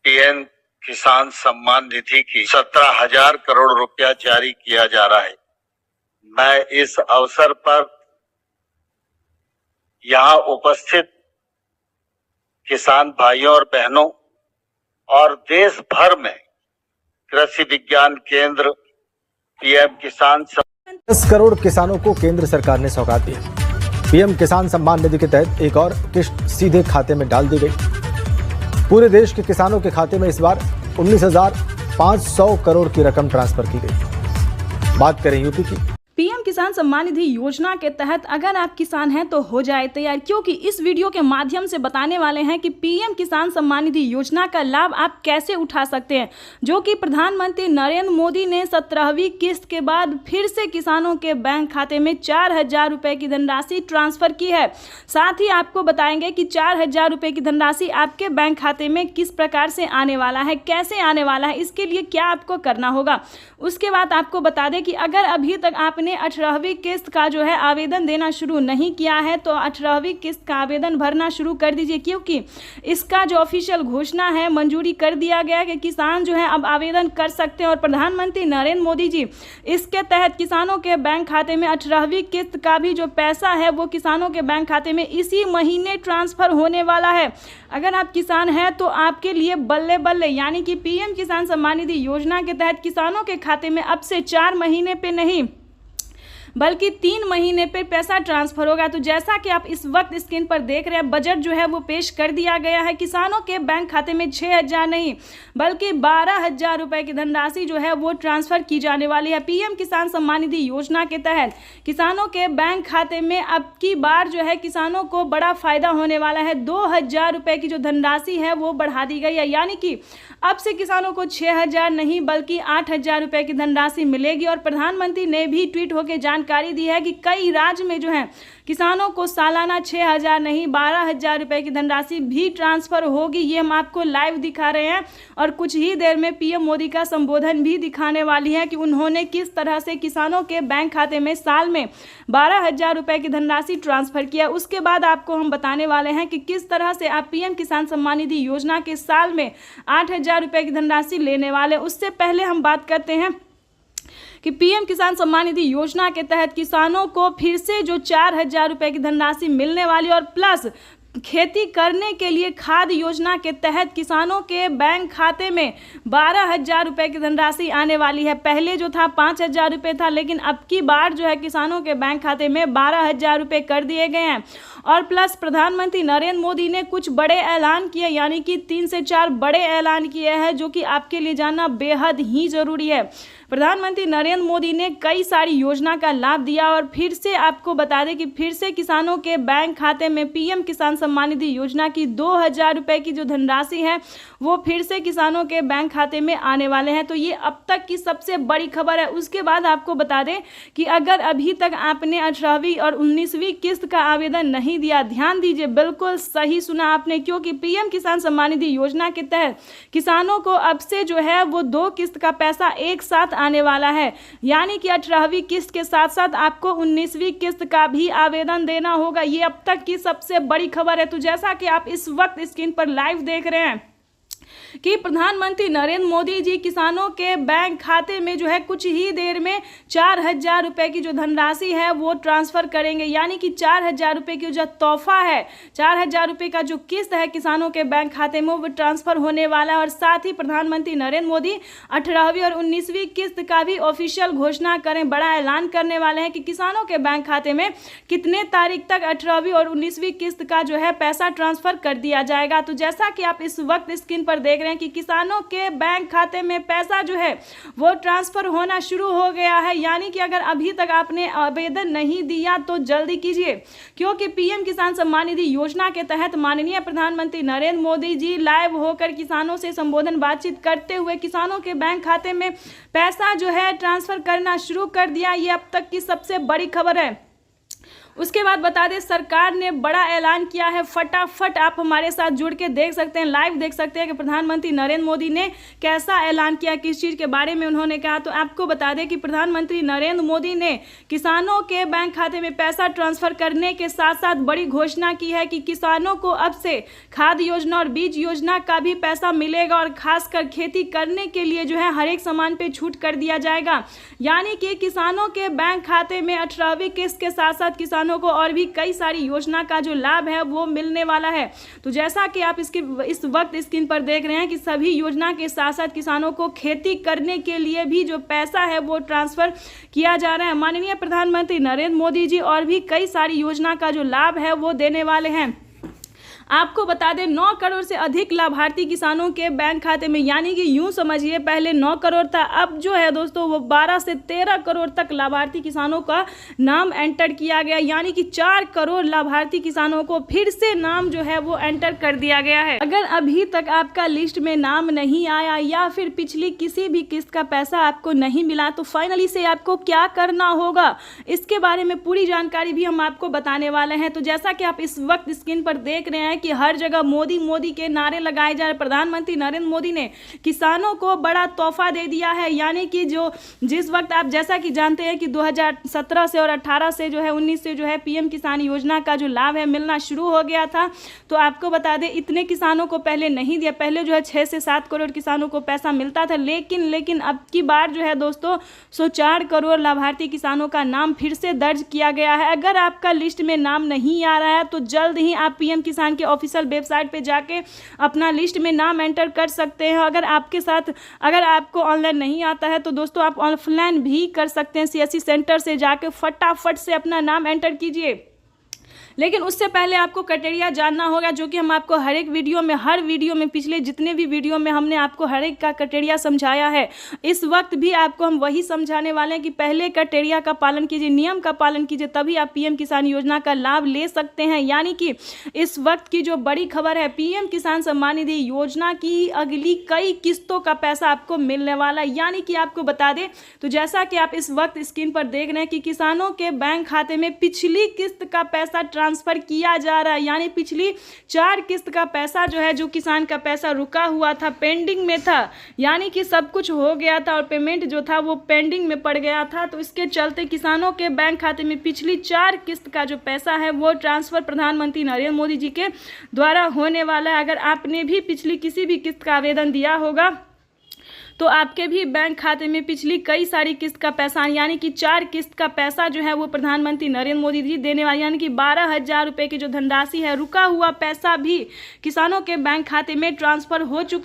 PM किसान सम्मान निधि की 17,000 करोड़ रुपया जारी किया जा रहा है। मैं इस अवसर पर यहाँ उपस्थित किसान भाइयों और बहनों और देश भर में कृषि विज्ञान केंद्र पीएम किसान 10 करोड़ किसानों को केंद्र सरकार ने सौगात दी। पीएम किसान सम्मान निधि के तहत एक और किस्त सीधे खाते में डाल दी गई। पूरे देश के किसानों के खाते में इस बार 19,500 करोड़ की रकम ट्रांसफर की गई। बात करें यूपी की। पीएम किसान सम्मान निधि योजना के तहत अगर आप किसान हैं तो हो जाए तैयार, क्योंकि इस वीडियो के माध्यम से बताने वाले हैं कि पीएम किसान सम्मान निधि योजना का लाभ आप कैसे उठा सकते हैं, जो कि प्रधानमंत्री नरेंद्र मोदी ने 17वीं किस्त के बाद फिर से किसानों के बैंक खाते में 4,000 रुपये की धनराशि ट्रांसफर की है। साथ ही आपको बताएंगे कि 4,000 रुपये की धनराशि आपके बैंक खाते में किस प्रकार से आने वाला है, कैसे आने वाला है, इसके लिए क्या आपको करना होगा। उसके बाद आपको बता दें कि अगर अभी तक आपने 18वीं किस्त का जो है आवेदन देना शुरू नहीं किया है तो 18वीं किस्त का आवेदन भरना शुरू कर दीजिए, क्योंकि इसका जो ऑफिशियल घोषणा है मंजूरी कर दिया गया है कि किसान जो है अब आवेदन कर सकते हैं। और प्रधानमंत्री नरेंद्र मोदी जी इसके तहत किसानों के बैंक खाते में 18वीं किस्त का भी जो पैसा है वो किसानों के बैंक खाते में इसी महीने ट्रांसफर होने वाला है। अगर आप किसान हैं तो आपके लिए बल्ले बल्ले, यानी कि पीएम किसान सम्मान निधि योजना के तहत किसानों के खाते में अब से 4 महीने पे नहीं बल्कि 3 महीने पे पैसा ट्रांसफर होगा। तो जैसा कि आप इस वक्त स्क्रीन पर देख रहे हैं, बजट जो है वो पेश कर दिया गया है। किसानों के बैंक खाते में 6,000 नहीं बल्कि 12,000 रुपये की धनराशि जो है वो ट्रांसफर की जाने वाली है। पीएम किसान सम्मान निधि योजना के तहत किसानों के बैंक खाते में अब की बार जो है किसानों को बड़ा फायदा होने वाला है। 2,000 रुपये की जो धनराशि है वो बढ़ा दी गई है, यानी कि अब से किसानों को 6,000 नहीं बल्कि 8,000 रुपये की धनराशि मिलेगी। और प्रधानमंत्री ने भी ट्वीट होकर जानकारी दी है कि कई राज्य में जो है किसानों को सालाना 6,000 नहीं 12,000 रुपये की धनराशि भी ट्रांसफर होगी। ये हम आपको लाइव दिखा रहे हैं और कुछ ही देर में पीएम मोदी का संबोधन भी दिखाने वाली है कि उन्होंने किस तरह से किसानों के बैंक खाते में साल में 12,000 रुपये की धनराशि ट्रांसफर किया। उसके बाद आपको हम बताने वाले हैं कि किस तरह से आप पीएम किसान सम्मान निधि योजना के साल में 8,000 रुपये की धनराशि लेने वाले। उससे पहले हम बात करते हैं कि पीएम किसान सम्मान निधि योजना के तहत किसानों को फिर से जो 4,000 रुपये की धनराशि मिलने वाली और प्लस खेती करने के लिए खाद योजना के तहत किसानों के बैंक खाते में 12,000 रुपये की धनराशि आने वाली है। पहले जो था 5,000 रुपये था, लेकिन अब की बार जो है किसानों के बैंक खाते में 12,000 रुपये कर दिए गए हैं। और प्लस प्रधानमंत्री नरेंद्र मोदी ने कुछ बड़े ऐलान किए, यानी कि 3 से 4 बड़े ऐलान किए हैं, जो कि आपके लिए जानना बेहद ही ज़रूरी है। प्रधानमंत्री नरेंद्र मोदी ने कई सारी योजना का लाभ दिया और फिर से आपको बता दें कि फिर से किसानों के बैंक खाते में पीएम किसान सम्मान निधि योजना की 2,000 रुपये की जो धनराशि है वो फिर से किसानों के बैंक खाते में आने वाले हैं। तो ये अब तक की सबसे बड़ी खबर है। उसके बाद आपको बता दें कि अगर अभी तक आपने 18वीं और 19वीं किस्त का आवेदन नहीं दिया, ध्यान दीजिए, बिल्कुल सही सुना आपने, क्योंकि पीएम किसान सम्मान निधि योजना के तहत किसानों को अब से जो है वो 2 किस्त का पैसा एक साथ आने वाला है, यानी कि 18वीं किस्त के साथ साथ आपको 19वीं किस्त का भी आवेदन देना होगा। ये अब तक की सबसे बड़ी खबर है। तो जैसा कि आप इस वक्त स्क्रीन पर लाइव देख रहे हैं कि प्रधानमंत्री नरेंद्र मोदी जी किसानों के बैंक खाते में जो है कुछ ही देर में 4,000 रुपये की जो धनराशि है वो ट्रांसफर करेंगे, यानी कि 4,000 रुपये की जो तोहफा है, 4,000 रुपये का जो किस्त है किसानों के बैंक खाते में वो ट्रांसफर होने वाला है। और साथ ही प्रधानमंत्री नरेंद्र मोदी 18वीं और 19वीं किस्त का भी ऑफिशियल घोषणा करें, बड़ा ऐलान करने वाले हैं कि किसानों के बैंक खाते में कितने तारीख तक 18वीं और 19वीं किस्त का जो है पैसा ट्रांसफर कर दिया जाएगा। तो जैसा कि आप इस वक्त स्क्रीन पर देख रहे हैं कि किसानों के बैंक खाते में पैसा जो है वो ट्रांसफर होना शुरू हो गया है, यानी कि अगर अभी तक आपने आवेदन नहीं दिया तो जल्दी कीजिए, क्योंकि पीएम किसान सम्मान निधि योजना के तहत माननीय प्रधानमंत्री नरेंद्र मोदी जी लाइव होकर किसानों से संबोधन बातचीत करते हुए किसानों के बैंक खाते में पैसा जो है ट्रांसफर करना शुरू कर दिया। ये अब तक की सबसे बड़ी खबर है। उसके बाद बता दें सरकार ने बड़ा ऐलान किया है। फटाफट आप हमारे साथ जुड़ के देख सकते हैं, लाइव देख सकते हैं कि प्रधानमंत्री नरेंद्र मोदी ने कैसा ऐलान किया, किस चीज़ के बारे में उन्होंने कहा। तो आपको बता दें कि प्रधानमंत्री नरेंद्र मोदी ने किसानों के बैंक खाते में पैसा ट्रांसफर करने के साथ साथ बड़ी घोषणा की है कि किसानों को अब से खाद योजना और बीज योजना का भी पैसा मिलेगा और खासकर खेती करने के लिए जो है हर एक सामान पे छूट कर दिया जाएगा। यानी कि किसानों के बैंक खाते में 18वीं किस्त के साथ साथ किसानों को और भी कई सारी योजना का जो लाभ है वो मिलने वाला है। तो जैसा कि आप इस वक्त स्क्रीन पर देख रहे हैं कि सभी योजना के साथ साथ किसानों को खेती करने के लिए भी जो पैसा है वो ट्रांसफर किया जा रहा है। माननीय प्रधानमंत्री नरेंद्र मोदी जी और भी कई सारी योजना का जो लाभ है वो देने वाले हैं। आपको बता दें 9 करोड़ से अधिक लाभार्थी किसानों के बैंक खाते में, यानी कि यूं समझिए पहले 9 करोड़ था, अब जो है दोस्तों वो 12 से 13 करोड़ तक लाभार्थी किसानों का नाम एंटर किया गया। यानी कि 4 करोड़ लाभार्थी किसानों को फिर से नाम जो है वो एंटर कर दिया गया है। अगर अभी तक आपका लिस्ट में नाम नहीं आया या फिर पिछली किसी भी किस्त का पैसा आपको नहीं मिला तो फाइनली से आपको क्या करना होगा, इसके बारे में पूरी जानकारी भी हम आपको बताने वाले हैं। तो जैसा कि आप इस वक्त स्क्रीन पर देख रहे हैं कि हर जगह मोदी मोदी के नारे लगाए जा रहे। प्रधानमंत्री नरेंद्र मोदी ने किसानों को बड़ा तोहफा दे दिया है। यानी कि जिस वक्त आप जैसा कि जानते हैं कि 2017 से और 18 से जो है 19 से जो है पीएम किसान योजना का जो लाभ है मिलना शुरू हो गया था। तो आपको बता दें इतने किसानों को पहले नहीं दिया, पहले जो है 6 से 7 करोड़ किसानों को पैसा मिलता था। लेकिन अब की बार जो है दोस्तों 4 करोड़ लाभार्थी किसानों का नाम फिर से दर्ज किया गया है। अगर आपका लिस्ट में नाम नहीं आ रहा है तो जल्द ही आप पीएम किसान के ऑफिशियल वेबसाइट पे जाके अपना लिस्ट में नाम एंटर कर सकते हैं। अगर आपको ऑनलाइन नहीं आता है तो दोस्तों आप ऑफलाइन भी कर सकते हैं। सीएससी सेंटर से जाके फटाफट से अपना नाम एंटर कीजिए। लेकिन उससे पहले आपको क्राइटेरिया जानना होगा, जो कि हम आपको हर वीडियो में पिछले जितने भी वीडियो में हमने आपको हर एक का क्राइटेरिया समझाया है। इस वक्त भी आपको हम वही समझाने वाले हैं कि पहले क्राइटेरिया का पालन कीजिए, नियम का पालन कीजिए, तभी आप पीएम किसान योजना का लाभ ले सकते हैं। यानी कि इस वक्त की जो बड़ी खबर है, पीएम किसान सम्मान निधि योजना की अगली कई किस्तों का पैसा आपको मिलने वाला है। यानी कि आपको बता दें तो जैसा कि आप इस वक्त स्क्रीन पर देख रहे हैं कि किसानों के बैंक खाते में पिछली किस्त का पैसा ट्रांसफर किया जा रहा है। यानी पिछली 4 किस्त का पैसा जो है, जो किसान का पैसा रुका हुआ था, पेंडिंग में था, यानी कि सब कुछ हो गया था और पेमेंट जो था वो पेंडिंग में पड़ गया था। तो इसके चलते किसानों के बैंक खाते में पिछली 4 किस्त का जो पैसा है वो ट्रांसफर प्रधानमंत्री नरेंद्र मोदी जी के द्वारा होने वाला है। अगर आपने भी पिछली किसी भी किस्त का आवेदन दिया होगा तो आपके भी बैंक खाते में पिछली कई सारी किस्त का पैसा, यानी कि 4 किस्त का पैसा जो है वो प्रधानमंत्री नरेंद्र मोदी जी देने वाले, यानी कि 12,000 रुपये की जो धनराशि है, रुका हुआ पैसा भी किसानों के बैंक खाते में ट्रांसफर हो चुका